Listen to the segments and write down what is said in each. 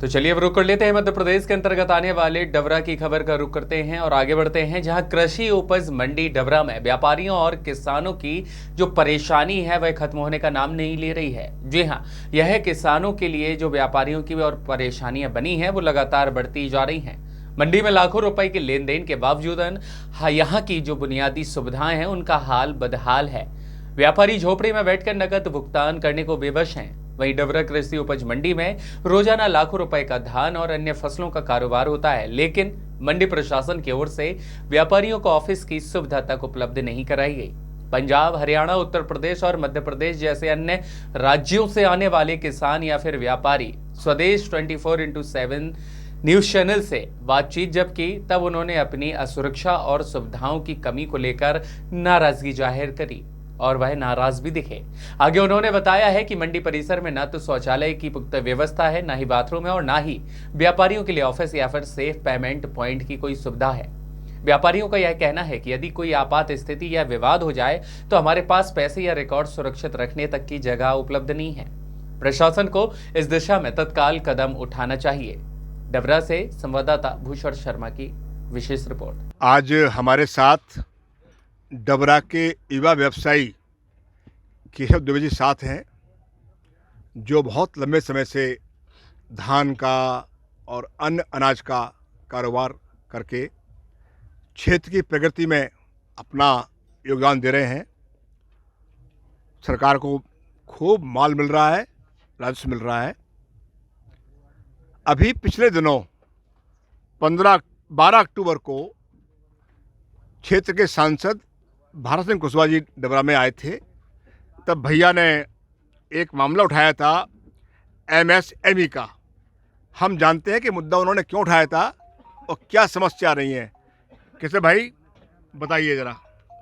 तो चलिए अब रुक कर लेते हैं मध्य प्रदेश के अंतर्गत आने वाले डबरा की खबर का रुख करते हैं और आगे बढ़ते हैं, जहां कृषि उपज मंडी डबरा में व्यापारियों और किसानों की जो परेशानी है वह खत्म होने का नाम नहीं ले रही है। जी हां, यह किसानों के लिए जो व्यापारियों की और परेशानियां बनी हैं वो लगातार बढ़ती जा रही हैं। मंडी में लाखों रुपए के लेन देन के बावजूद यहाँ की जो बुनियादी सुविधाएं हैं उनका हाल बदहाल है। व्यापारी झोपड़ी में बैठकर नकद भुगतान करने को बेबस हैं। वहीं डबरा कृषि उपज मंडी में रोजाना लाखों रुपए का धान और अन्य फसलों का कारोबार होता है, लेकिन मंडी प्रशासन की ओर से व्यापारियों को ऑफिस की सुविधा तक उपलब्ध नहीं कराई गई। पंजाब, हरियाणा, उत्तर प्रदेश और मध्य प्रदेश जैसे अन्य राज्यों से आने वाले किसान या फिर व्यापारी स्वदेश 24x7 न्यूज चैनल से बातचीत जब की, तब उन्होंने अपनी असुरक्षा और सुविधाओं की कमी को लेकर नाराजगी जाहिर करी और वह नाराज भी दिखे। आगे उन्होंने बताया है कि मंडी परिसर में न तो शौचालय की पुख्ता व्यवस्था है, न ही बाथरूम है और न ही व्यापारियों के लिए ऑफिस या फिर सेफ पेमेंट पॉइंट की कोई सुविधा है। व्यापारियों का यह कहना है कि यदि कोई आपात स्थिति या विवाद हो जाए तो हमारे पास पैसे या रिकॉर्ड सुरक्षित रखने तक की जगह उपलब्ध नहीं है। प्रशासन को इस दिशा में तत्काल कदम उठाना चाहिए। डबरा से संवाददाता भूषण शर्मा की विशेष रिपोर्ट। आज हमारे साथ डबरा के युवा व्यवसायी केशव द्विवेदी साथ हैं, जो बहुत लंबे समय से धान का और अन्य अनाज का कारोबार करके क्षेत्र की प्रगति में अपना योगदान दे रहे हैं। सरकार को खूब माल मिल रहा है, राजस्व मिल रहा है। अभी पिछले दिनों 12 अक्टूबर को क्षेत्र के सांसद भारत सिंह कुशवाहा जी डबरा में आए थे। तब भैया ने एक मामला उठाया था एमएसएमई का। हम जानते हैं कि मुद्दा उन्होंने क्यों उठाया था और क्या समस्या आ रही है। कैसे भाई बताइए ज़रा,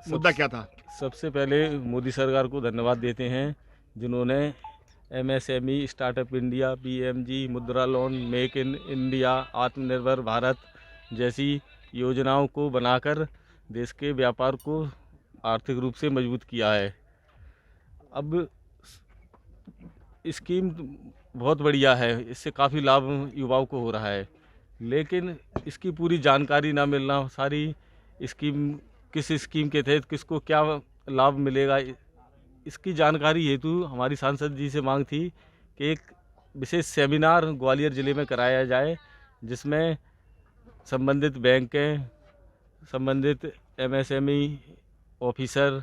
मुद्दा क्या था? सबसे पहले मोदी सरकार को धन्यवाद देते हैं, जिन्होंने एमएसएमई, स्टार्टअप इंडिया, पीएमजी, मुद्रा लोन, मेक इन इंडिया, आत्मनिर्भर भारत जैसी योजनाओं को बनाकर देश के व्यापार को आर्थिक रूप से मजबूत किया है। अब स्कीम बहुत बढ़िया है, इससे काफ़ी लाभ युवाओं को हो रहा है, लेकिन इसकी पूरी जानकारी ना मिलना, सारी स्कीम किस स्कीम के तहत किसको क्या लाभ मिलेगा, इसकी जानकारी हेतु हमारी सांसद जी से मांग थी कि एक विशेष सेमिनार ग्वालियर ज़िले में कराया जाए, जिसमें संबंधित बैंकें, संबंधित एमएसएमई ऑफिसर,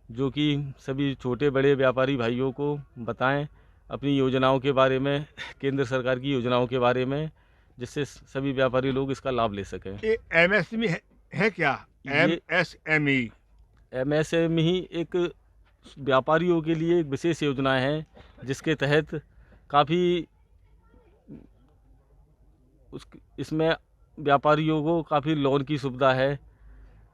जो कि सभी छोटे बड़े व्यापारी भाइयों को बताएं अपनी योजनाओं के बारे में, केंद्र सरकार की योजनाओं के बारे में, जिससे सभी व्यापारी लोग इसका लाभ ले सकें। ये एमएसएमई है क्या? एमएसएमई एक व्यापारियों के लिए एक विशेष योजना है, जिसके तहत काफ़ी इसमें व्यापारियों को काफ़ी लोन की सुविधा है,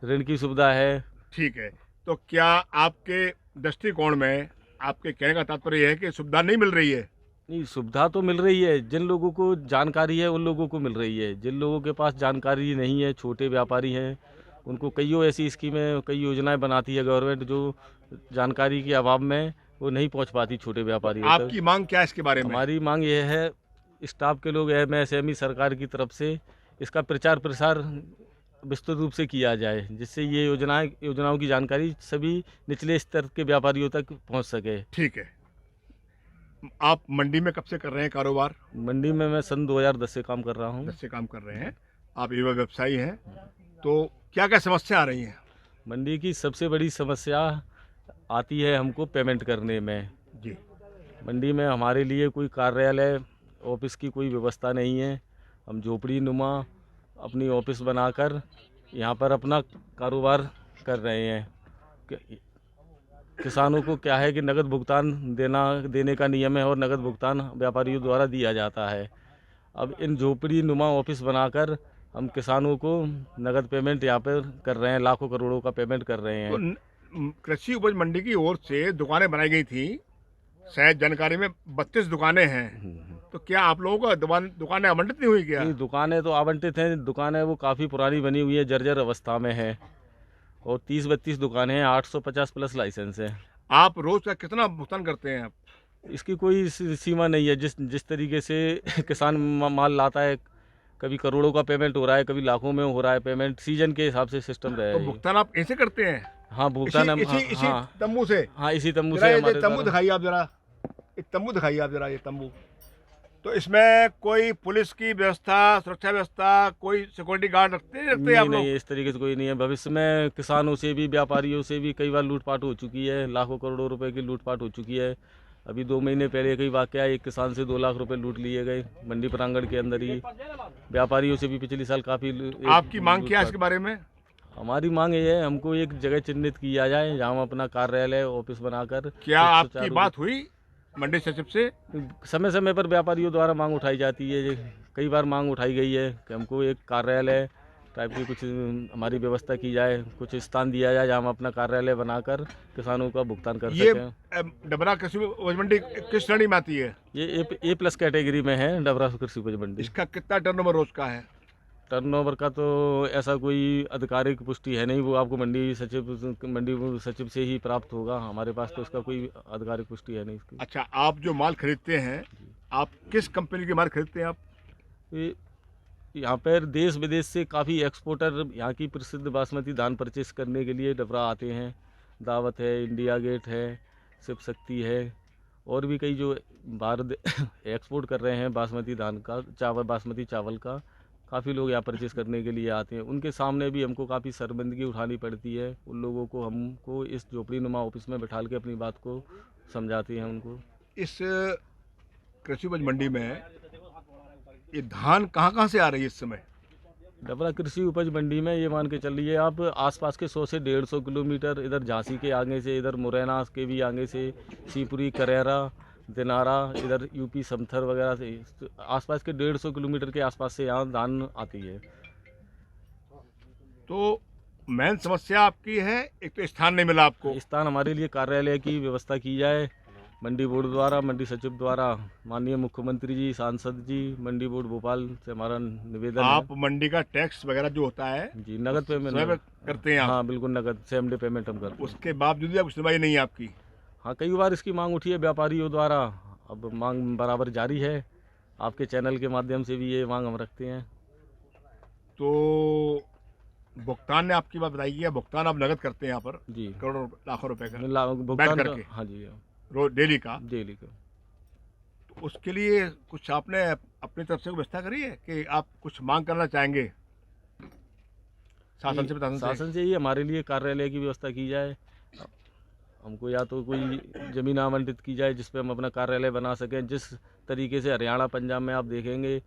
ऋण की सुविधा है। ठीक है, तो क्या आपके दृष्टिकोण में आपके कहने का तात्पर्य है कि सुविधा नहीं मिल रही है? नहीं, सुविधा तो मिल रही है, जिन लोगों को जानकारी है उन लोगों को मिल रही है। जिन लोगों के पास जानकारी नहीं है, छोटे व्यापारी हैं, उनको कईयों ऐसी स्कीमें, कई योजनाएं बनाती है गवर्नमेंट, जो जानकारी के अभाव में वो नहीं पहुंच पाती छोटे व्यापारी। आपकी मांग क्या है इसके बारे में? हमारी मांग ये है, स्टाफ के लोग एमएसएमई सरकार की तरफ से इसका प्रचार प्रसार विस्तृत रूप से किया जाए, जिससे ये योजनाओं की जानकारी सभी निचले स्तर के व्यापारियों तक पहुंच सके। ठीक है। आप मंडी में कब से कर रहे हैं कारोबार? मंडी में मैं सन 2010 से काम कर रहा हूं। 10 से काम कर रहे हैं। आप युवा व्यवसायी हैं, तो क्या क्या समस्या आ रही हैं? मंडी की सबसे बड़ी समस्या आती है हमको पेमेंट करने में। जी। मंडी में हमारे लिए कोई कार्यालय, ऑफिस की कोई व्यवस्था नहीं है। हम झोपड़ी नुमा अपनी ऑफिस बनाकर यहाँ पर अपना कारोबार कर रहे हैं। किसानों को क्या है कि नगद भुगतान देने का नियम है और नगद भुगतान व्यापारियों द्वारा दिया जाता है। अब इन झोपड़ी नुमा ऑफिस बनाकर हम किसानों को नगद पेमेंट यहाँ पर कर रहे हैं, लाखों करोड़ों का पेमेंट कर रहे हैं। तो कृषि उपज मंडी की ओर से दुकानें बनाई गई थी, शायद जानकारी में 32 दुकानें हैं। तो क्या आप लोगों को दुकानें आवंटित नहीं हुई क्या? नहीं, दुकानें तो आवंटित हैं। दुकानें वो काफ़ी पुरानी बनी हुई है, जर्जर अवस्था में है, और 30-32 दुकानें हैं, 850 प्लस लाइसेंस है। आप रोज का कितना भुगतान करते हैं आप? इसकी कोई सीमा नहीं है। जिस तरीके से किसान माल लाता है, कभी करोड़ों का पेमेंट हो रहा है, कभी लाखों में हो रहा है पेमेंट, सीजन के हिसाब से सिस्टम रहा तो है। भुगतान आप ऐसे करते हैं? हाँ, भुगतान हम इसी हाँ तंबू से? हाँ, इसी तंबू जरा से ये हमारे तंबू द्वारा। दिखाइए आप जरा, एक तंबू दिखाइए आप जरा, ये तंबू। तो इसमें कोई पुलिस की व्यवस्था, सुरक्षा व्यवस्था, कोई सिक्योरिटी गार्ड रखते हैं आप नहीं लोग? नहीं, इस तरीके से कोई नहीं है। भविष्य में किसानों से भी, व्यापारियों से भी कई बार लूटपाट हो चुकी है, लाखों करोड़ों रुपए की लूटपाट हो चुकी है। अभी 2 महीने पहले कई वाकया, एक किसान से 2 लाख रुपए लूट लिए गए मंडी प्रांगण के अंदर ही। व्यापारियों से भी पिछले साल काफ़ी आपकी मांग क्या है इसके बारे में? हमारी मांग ये है, हमको एक जगह चिन्हित किया जाए जहाँ हम अपना कार्यालय, ऑफिस बनाकर। क्या एक आपकी सुचारू- बात हुई मंडी सचिव से? समय समय पर व्यापारियों द्वारा मांग उठाई जाती है। कई बार मांग उठाई गई है कि हमको एक कार्यालय टाइप की कुछ हमारी व्यवस्था की जाए, कुछ स्थान दिया जाए जहाँ हम अपना कार्यालय बनाकर किसानों का भुगतान कर ये सकें। डबरा कृषि उपज मंडी किस श्रेणी में आती है? ये A+ कैटेगरी में है डबरा कृषि उपज मंडी। इसका कितना टर्नओवर रोज का है? टर्नओवर का तो ऐसा कोई आधिकारिक पुष्टि है नहीं, वो आपको मंडी सचिव से ही प्राप्त होगा। हमारे पास तो इसका कोई आधिकारिक पुष्टि है नहीं इसकी। अच्छा, आप जो माल खरीदते हैं, आप किस कंपनी के माल खरीदते हैं आप? ये यहाँ पर देश विदेश से काफ़ी एक्सपोर्टर यहाँ की प्रसिद्ध बासमती धान परचेस करने के लिए डबरा आते हैं। दावत है, इंडिया गेट है, शिव शक्ति है, और भी कई जो भारत एक्सपोर्ट कर रहे हैं बासमती धान का, बासमती चावल का। काफ़ी लोग यहाँ परचेस करने के लिए आते हैं। उनके सामने भी हमको काफ़ी शर्मिंदगी उठानी पड़ती है। उन लोगों को हमको इस झोपड़ी नुमा ऑफिस में बैठा के अपनी बात को समझाते हैं उनको। इस कृषि उपज मंडी में ये धान कहाँ कहाँ से आ रही है इस समय? डबरा कृषि उपज मंडी में ये मान के चलिए आप, आसपास के 100 से 150 किलोमीटर, इधर झांसी के आगे से, इधर मुरैना के भी आगे से, शिवपुरी, करेरा, दिनारा, इधर यूपी समथर वगैरह से, आसपास के 150 किलोमीटर के आसपास से यहाँ धान आती है। तो मेन समस्या आपकी है, एक तो स्थान नहीं मिला आपको। स्थान हमारे लिए कार्यालय की व्यवस्था की जाए मंडी बोर्ड द्वारा, मंडी सचिव द्वारा। माननीय मुख्यमंत्री जी, सांसद जी, मंडी बोर्ड भोपाल से हमारा निवेदन आप मंडी का टैक्स वगैरह जो होता है है जी, नगद पेमेंट स्वयं करते हैं आप? हाँ बिल्कुल, नगद सेम डे पेमेंट हम करते हैं। उसके बावजूद भी आपकी सुनवाई नहीं है आपकी? हाँ, कई बार इसकी मांग उठी है व्यापारियों द्वारा। अब मांग बराबर जारी है, आपके चैनल के माध्यम से भी ये मांग हम रखते हैं। तो भुगतान ने आपकी बात बताई है, भुगतान आप नगद करते हैं यहाँ पर जी, करोड़ों लाखों रुपए का भुगतान करके? हाँ जी, रोज डेली का? डेली का। तो उसके लिए कुछ आपने अपनी तरफ से व्यवस्था करी है कि आप कुछ मांग करना चाहेंगे शासन से? प्रशासन से? शासन से ही हमारे लिए कार्यालय की व्यवस्था की जाए। हमको या तो कोई ज़मीन आवंटित की जाए जिस पे हम अपना कार्यालय बना सकें। जिस तरीके से हरियाणा, पंजाब में आप देखेंगे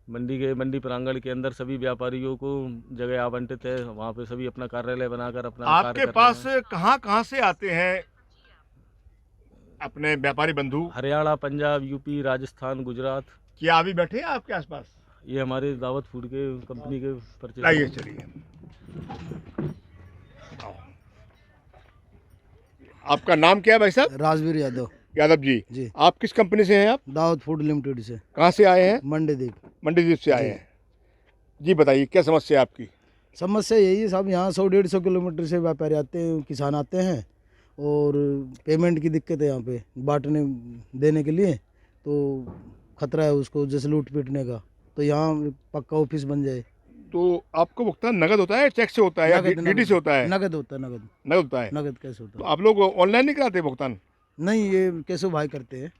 मंडी प्रांगण के अंदर सभी व्यापारियों को जगह आवंटित है, वहाँ पे सभी अपना कार्यालय बनाकर अपना कार्य आपके कर रहे पास हैं। कहाँ कहाँ से आते हैं अपने व्यापारी बंधु? हरियाणा, पंजाब, यूपी, राजस्थान, गुजरात। क्या अभी बैठे हैं आपके आसपास? ये हमारे दावत फूड के कंपनी के परचेज। लाइए, चलिए। आओ। आपका नाम क्या है भाई साहब? राजवीर यादव यादव जी। जी, आप किस कंपनी से हैं आप? दावत फूड लिमिटेड से, कहाँ से आए हैं? मंडीदीप। मंडीदीप से आए हैं। जी बताइए, क्या समस्या है आपकी? समस्या यही है साहब, यहाँ 100-150 किलोमीटर से व्यापारी आते हैं, किसान आते हैं, और पेमेंट की दिक्कत है यहाँ पे बांटने देने के लिए। तो खतरा है उसको जैसे लूट पीटने का, तो यहाँ पक्का ऑफिस बन जाए। तो आपको भुगतान नगद होता है, चेक से होता है, या डीडी से होता है? नगद होता है, नगद नगद होता है। नगद कैसे होता तो है? आप लोग ऑनलाइन नहीं कराते भुगतान? नहीं, ये कैसे भाई करते हैं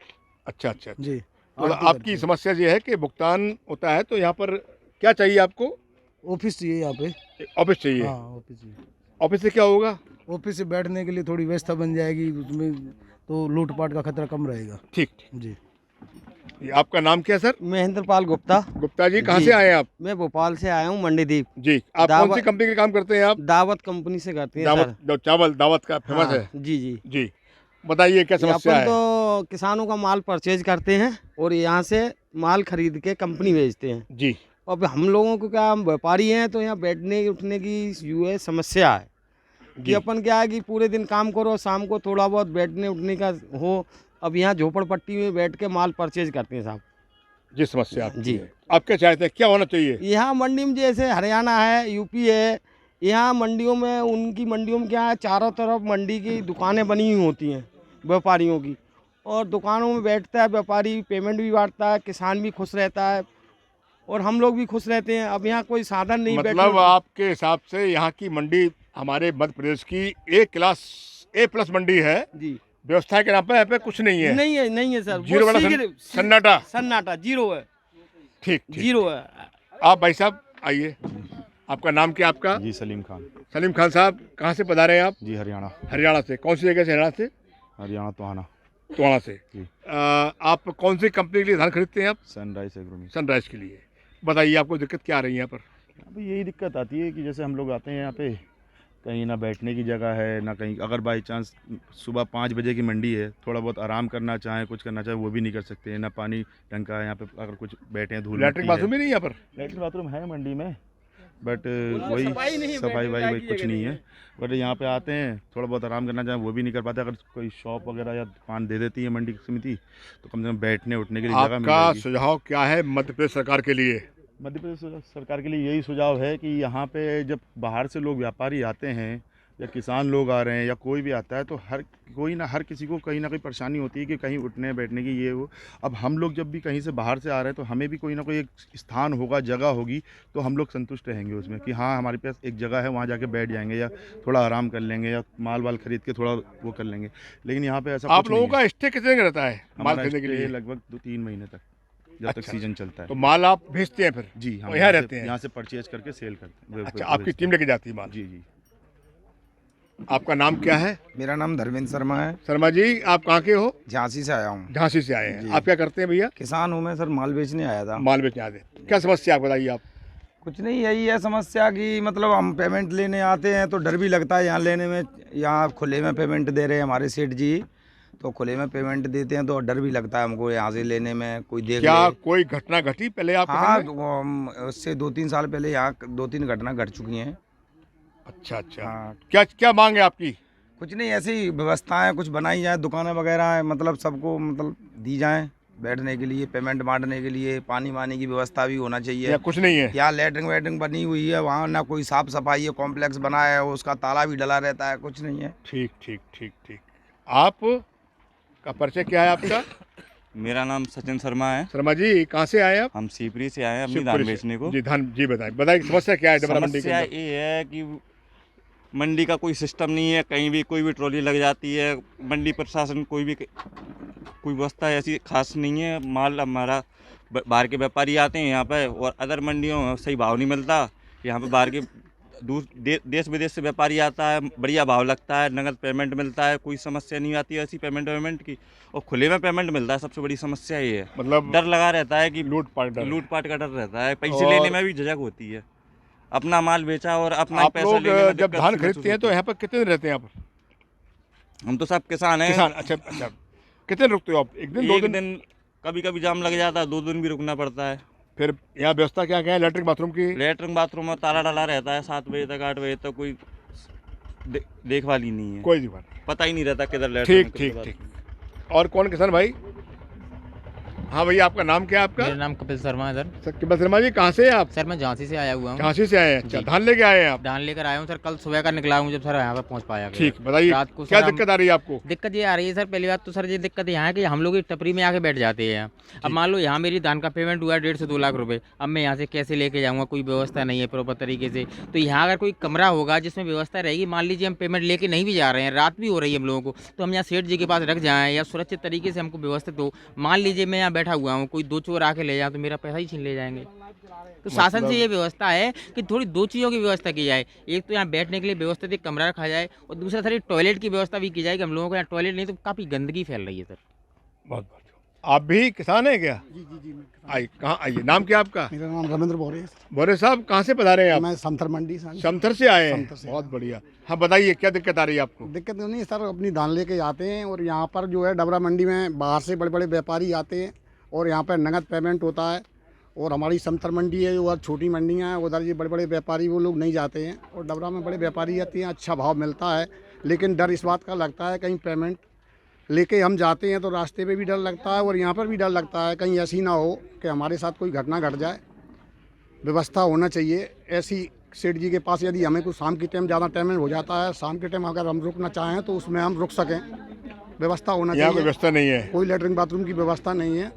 अच्छा अच्छा अच्छा। जी। तो आरती करते आपकी हैं। समस्या ये है कि भुगतान होता है, तो यहाँ पर क्या चाहिए आपको? ऑफिस चाहिए यहाँ पे। ऑफिस चाहिए। हाँ, ऑफिस चाहिए। ऑफिस से क्या होगा? ऑफिस से बैठने के लिए थोड़ी व्यवस्था बन जाएगी उसमें, तो लूटपाट का खतरा कम रहेगा। ठीक। जी। ये आपका नाम क्या है सर? महेंद्र पाल गुप्ता। गुप्ता जी, कहाँ जी। से आए हैं आप? मैं भोपाल से आया हूँ, मंडीदीप। जी। आप कौन सी कंपनी के काम करते हैं आप? दावत कंपनी से करते हैं दावत, जो चावल दावत का सर। फेमस हाँ, है। जी जी। जी बताइए, क्या समस्या अपन है? तो किसानों का माल परचेज करते हैं और यहाँ से माल खरीद के कंपनी भेजते हैं। जी। अब हम लोगों को क्या, हम व्यापारी हैं, तो यहाँ बैठने उठने की जो है समस्या है जी। कि अपन क्या है कि पूरे दिन काम करो, शाम को थोड़ा बहुत बैठने उठने का हो। अब यहाँ झोपड़पट्टी में बैठ के माल परचेज करते हैं साहब। जी, समस्या आपकी जी। है। आप क्या चाहते हैं, क्या होना चाहिए? यहाँ मंडी में जैसे हरियाणा है, यूपी है, यहाँ मंडियों में, उनकी मंडियों में क्या है, चारों तरफ मंडी की दुकानें बनी हुई होती हैं व्यापारियों की, और दुकानों में बैठता है व्यापारी, पेमेंट भी बांटता है, किसान भी खुश रहता है और हम लोग भी खुश रहते हैं। अब यहाँ कोई साधन नहीं मतलब आपके हिसाब से यहाँ की मंडी हमारे मध्य प्रदेश की A+ मंडी है, जी व्यवस्था के नाम पर यहाँ पे कुछ नहीं है। नहीं है सर, जीरो वाला सन्नाटा। सन्नाटा जीरो है, ठीक, जीरो है। आप भाई साहब आइए, आपका नाम क्या आपका? जी सलीम खान। सलीम खान साहब, कहाँ से पधारे हैं आप? जी हरियाणा। हरियाणा से। कौन सी जगह से? हरियाणा से? हरियाणा तोहाना। टोहाना से। जी। आप कौन सी कंपनी के लिए धान खरीदते हैं आप? Sunrise agro. सनराइज के लिए। बताइए आपको दिक्कत क्या आ रही है यहाँ पर? यहाँ पे यही दिक्कत आती है कि जैसे हम लोग आते हैं यहाँ पे, कहीं ना बैठने की जगह है ना कहीं, अगर बाई चांस सुबह 5 बजे की मंडी है, थोड़ा बहुत आराम करना चाहें, कुछ करना चाहें, वो भी नहीं कर सकते हैं। ना पानी ढंग का है यहाँ पे, अगर कुछ बैठे हैं धूल लैट्रिन बाथरूम भी नहीं यहाँ पर? लैट्रिन बाथरूम है मंडी में, बट वही सफाई वही कुछ नहीं है। बट यहाँ पे आते हैं, थोड़ा बहुत आराम करना चाहें वो भी नहीं कर पाते। अगर कोई शॉप वगैरह या दुकान दे देती है मंडी समिति, तो कम से कम बैठने उठने के लिए जगह मिल आपका जाएगी। सुझाव क्या है मध्य प्रदेश सरकार के लिए? मध्य प्रदेश सरकार के लिए यही सुझाव है कि यहाँ पे जब बाहर से लोग व्यापारी आते हैं या किसान लोग आ रहे हैं या कोई भी आता है, तो हर किसी को कहीं ना कहीं परेशानी होती है कि कहीं उठने बैठने की ये वो। अब हम लोग जब भी कहीं से बाहर से आ रहे हैं तो हमें भी कोई ना कोई एक स्थान होगा, जगह होगी, तो हम लोग संतुष्ट रहेंगे उसमें कि हाँ हमारे पास एक जगह है, वहाँ जाके बैठ जाएंगे या थोड़ा आराम कर लेंगे या माल वाल खरीद के थोड़ा वो कर लेंगे। लेकिन यहाँ पे ऐसा आप लोगों का स्टे कितने का रहता है माल खरीदने के लिए? लगभग 2-3 महीने तक, जब तक सीजन चलता है। तो माल आप भेजते हैं फिर? जी, हम यहाँ रहते हैं? यहाँ से परचेज करके सेल करते हैं। अच्छा, आपकी टीम लेके जाती है माल? जी जी। आपका नाम क्या है? मेरा नाम धर्मेंद्र शर्मा है। शर्मा जी, आप कहाँ के हो? झांसी से आया हूँ। झांसी से आए हैं। जी। आप क्या करते हैं भैया? किसान हूँ मैं सर, माल बेचने आया था। माल बेचने आते हैं। क्या समस्या आप बताइए आप? कुछ नहीं, यही है समस्या कि मतलब हम पेमेंट लेने आते हैं तो डर भी लगता है यहाँ लेने में। यहाँ खुले में पेमेंट दे रहे हैं हमारे सेठ जी, तो खुले में पेमेंट देते हैं तो डर भी लगता है हमको यहाँ से लेने में, कोई देख क्या ले। कोई घटना घटी पहले आप? हाँ, तो उससे 2-3 साल पहले यहाँ 2-3 घटना घट चुकी हैं। अच्छा। हाँ, क्या क्या मांग है आपकी? कुछ नहीं, ऐसी ही व्यवस्थाएं कुछ बनाई जाए, दुकानें वगैरह मतलब सबको मतलब दी जाएं बैठने के लिए, पेमेंट बांटने के लिए, पानी वानी की व्यवस्था भी होना चाहिए। या कुछ नहीं है? यहाँ लेटरिंग वेटरिंग बनी हुई है, वहाँ ना कोई साफ सफाई है, कॉम्प्लेक्स बना है, उसका ताला भी डला रहता है, कुछ नहीं है। ठीक। आप का परिचय क्या है आपका? मेरा नाम सचिन शर्मा है। शर्मा जी, कहाँ से आए आप? हम शिवपुरी से आए हैं अपनी शिवपुरी धान से। बेचने को। जी धान, जी बताइए समस्या क्या है डबरा मंडी के समस्या अंदर? ये है कि मंडी का कोई सिस्टम नहीं है, कहीं भी कोई भी ट्रॉली लग जाती है। मंडी प्रशासन कोई व्यवस्था ऐसी खास नहीं है। माल हमारा बाहर के व्यापारी आते हैं यहाँ पे और अदर मंडियों में सही भाव नहीं मिलता। यहाँ पे बाहर के देश विदेश से व्यापारी आता है, बढ़िया भाव लगता है, नगद पेमेंट मिलता है, कोई समस्या नहीं आती है ऐसी पेमेंट की। और खुले में पेमेंट मिलता है, सबसे बड़ी समस्या ये है। मतलब डर लगा रहता है कि लूटपाट का डर रहता है, पैसे और लेने में भी झिझक होती है। अपना माल बेचा और अपना ही आप पैसा लोग लेने में जब दिक्कत धान महसूस खरीदते हैं तो होती यहाँ पर कितने दिन रहते हैं आप? है। हम तो सब किसान हैं। किसान? अच्छा। कितने दिन रुकते हो आप? एक दिन, 2 दिन? कभी कभी जाम लग जाता है, 2 दिन भी रुकना पड़ता है। फिर यहाँ व्यवस्था क्या क्या है लैट्रिन बाथरूम की? लेटरिन बाथरूम में ताला डाला रहता है, 7 बजे तक 8 बजे तक कोई देखभाल ही नहीं है, कोई नहीं बात। पता ही नहीं रहता किधर लेटरिन ठीक। और कौन किसान भाई? हाँ भैया, आपका नाम क्या है आपका? मेरा नाम कपिल शर्मा है सर। कपिल शर्मा जी, कहाँ से हैं आप? सर मैं झांसी से आया हुआ हूँ। झांसी से आए हैं? अच्छा, जी। धान लेके आए हैं आप? धान लेकर आया हूँ सर, कल सुबह का निकला हूँ जब सर यहाँ पे पहुँच पाया। ठीक, बताइए रात को क्या सर दिक्कत आ रही है आपको? दिक्कत ये आ रही है सर, पहली बात तो सर ये दिक्कत यहाँ है कि हम लोग एक टपरी में आके बैठ जाते हैं। अब मान लो यहाँ मेरी धान का पेमेंट हुआ है 1.5 से 2 लाख रुपए, अब मैं यहाँ से कैसे लेके जाऊँगा? कोई व्यवस्था नहीं है प्रॉपर तरीके से। तो यहाँ अगर कोई कमरा होगा जिसमें व्यवस्था रहेगी, मान लीजिए हम पेमेंट लेके नहीं भी जा रहे हैं, रात भी हो रही है हम लोगों को, तो हम यहाँ सेठ जी के पास रख जाएँ या सुरक्षित तरीके से हमको व्यवस्थित हो। मान लीजिए मैं यहाँ बैठा हुआ हूँ, कोई 2 चोर आके ले जाए तो मेरा पैसा ही छीन ले जाएंगे। तो शासन से ये व्यवस्था है कि थोड़ी 2 चीज़ों की व्यवस्था की जाए। एक तो यहाँ बैठने के लिए व्यवस्थित एक कमरा रखा जाए और दूसरा थोड़ी टॉयलेट की व्यवस्था भी की जाए कि हम लोगों को यहाँ टॉयलेट नहीं तो काफ़ी गंदगी फैल रही है सर। बहुत आप भी किसान हैं क्या? जी। आइए, कहाँ आइए, नाम क्या आपका? मेरा नाम रविंद्र बोरे है। बोरे साहब, कहाँ से पधारे हैं आप? मैं समथर मंडी से। समथर से आए हैं? समथर से। बहुत बढ़िया। हाँ बताइए, क्या दिक्कत आ रही है आपको? दिक्कत नहीं सर, अपनी धान लेके आते हैं और यहाँ पर जो है डबरा मंडी में बाहर से बड़े बड़े व्यापारी आते हैं और यहाँ पर नगद पेमेंट होता है। और हमारी समथर मंडी है, उधर छोटी मंडियाँ हैं, उधर ये बड़े बड़े व्यापारी वो लोग नहीं जाते हैं और डबरा में बड़े व्यापारी आते हैं, अच्छा भाव मिलता है। लेकिन डर इस बात का लगता है कहीं पेमेंट लेके हम जाते हैं तो रास्ते पे भी डर लगता है और यहाँ पर भी डर लगता है कहीं ऐसी ना हो कि हमारे साथ कोई घटना घट जाए। व्यवस्था होना चाहिए ऐसी सेठ जी के पास, यदि हमें कुछ शाम के टाइम ज़्यादा टाइम हो जाता है, शाम के टाइम अगर हम रुकना चाहें तो उसमें हम रुक सकें। व्यवस्था होना यहाँ कोई चाहिए। व्यवस्था नहीं है। कोई लेटरिन बाथरूम की व्यवस्था नहीं है।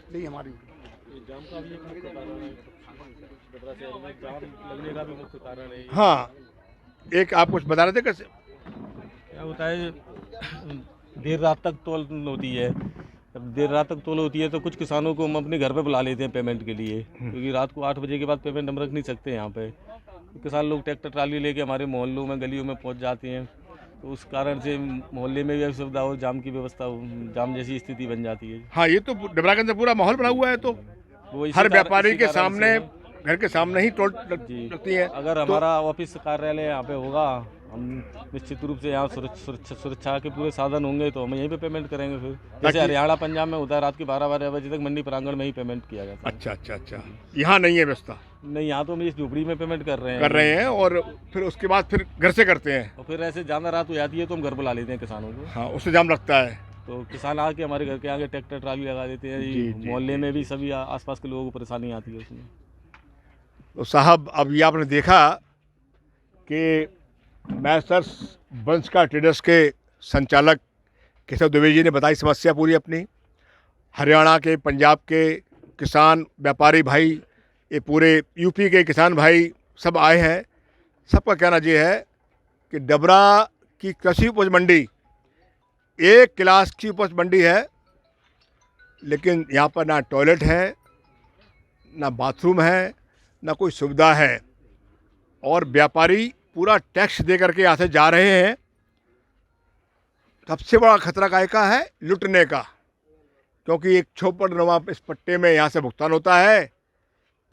नहीं हमारी लगने का भी मुख्य कारण है। हाँ, एक आप कुछ बता रहे थे कैसे? क्या होता है, देर रात तक तोल होती है। जब देर रात तक तोल होती है तो कुछ किसानों को हम अपने घर पे बुला लेते हैं पेमेंट के लिए, क्योंकि रात को 8 बजे के बाद पेमेंट हम रख नहीं सकते यहाँ पे। किसान लोग ट्रैक्टर ट्राली लेके हमारे मोहल्लों में गलियों में पहुँच जाते हैं, तो उस कारण से मोहल्ले में भी असुविधा हो, जाम की व्यवस्था हो, जाम जैसी स्थिति बन जाती है। हाँ, ये तो डबरा के अंदर पूरा माहौल बना हुआ है, तो वो इसी हर कारण- व्यापारी इसी के कारण सामने, से घर के सामने ही टोल जी। लगती है। अगर हमारा ऑफिस कार्यालय यहाँ पे होगा, हम निश्चित रूप से यहाँ सुरक्षा के पूरे साधन होंगे तो हम यहीं पे पेमेंट करेंगे। फिर जैसे हरियाणा पंजाब में होता है, रात की 12 बजे तक मंडी प्रांगण में ही पेमेंट किया जाता है। अच्छा। यहाँ नहीं है व्यवस्था? नहीं, यहाँ तो हम इस झोपड़ी में पेमेंट कर रहे हैं और फिर उसके बाद फिर घर से करते हैं। और फिर ऐसे ज़्यादा रात हो जाती है तो हम घर बुला लेते हैं किसानों को। हाँ, उससे जाम लगता है। तो किसान आके हमारे घर के आगे ट्रैक्टर ट्राली लगा देते हैं। जी। मोहल्ले में भी सभी आसपास के लोगों को परेशानी आती है उसमें। तो साहब, अब ये आपने देखा कि मैसर्स बंसका ट्रेडर्स के संचालक केशव द्विवेदी जी ने बताई समस्या पूरी अपनी। हरियाणा के, पंजाब के किसान व्यापारी भाई, ये पूरे यूपी के किसान भाई सब आए हैं। सबका कहना ये है कि डबरा की कृषि उपज मंडी एक क्लास की उपज मंडी है, लेकिन यहाँ पर ना टॉयलेट है, ना बाथरूम है, ना कोई सुविधा है, और व्यापारी पूरा टैक्स दे करके यहाँ से जा रहे हैं। सबसे बड़ा खतरा काय का है? लुटने का, क्योंकि एक छोपड़ नुमा इस पट्टे में यहाँ से भुगतान होता है।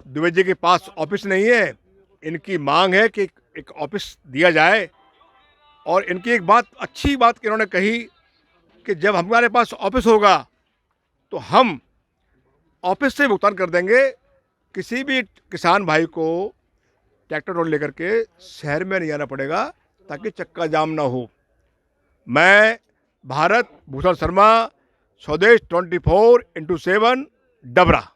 द्विवेदी जी के पास ऑफिस नहीं है। इनकी मांग है कि एक ऑफिस दिया जाए, और इनकी एक बात, अच्छी बात कि इन्होंने कही कि जब हमारे पास ऑफिस होगा तो हम ऑफिस से भुगतान कर देंगे। किसी भी किसान भाई को ट्रैक्टर रोड लेकर के शहर में नहीं आना पड़ेगा, ताकि चक्का जाम ना हो। मैं भारत भूषण शर्मा, स्वदेश 24x7 डबरा।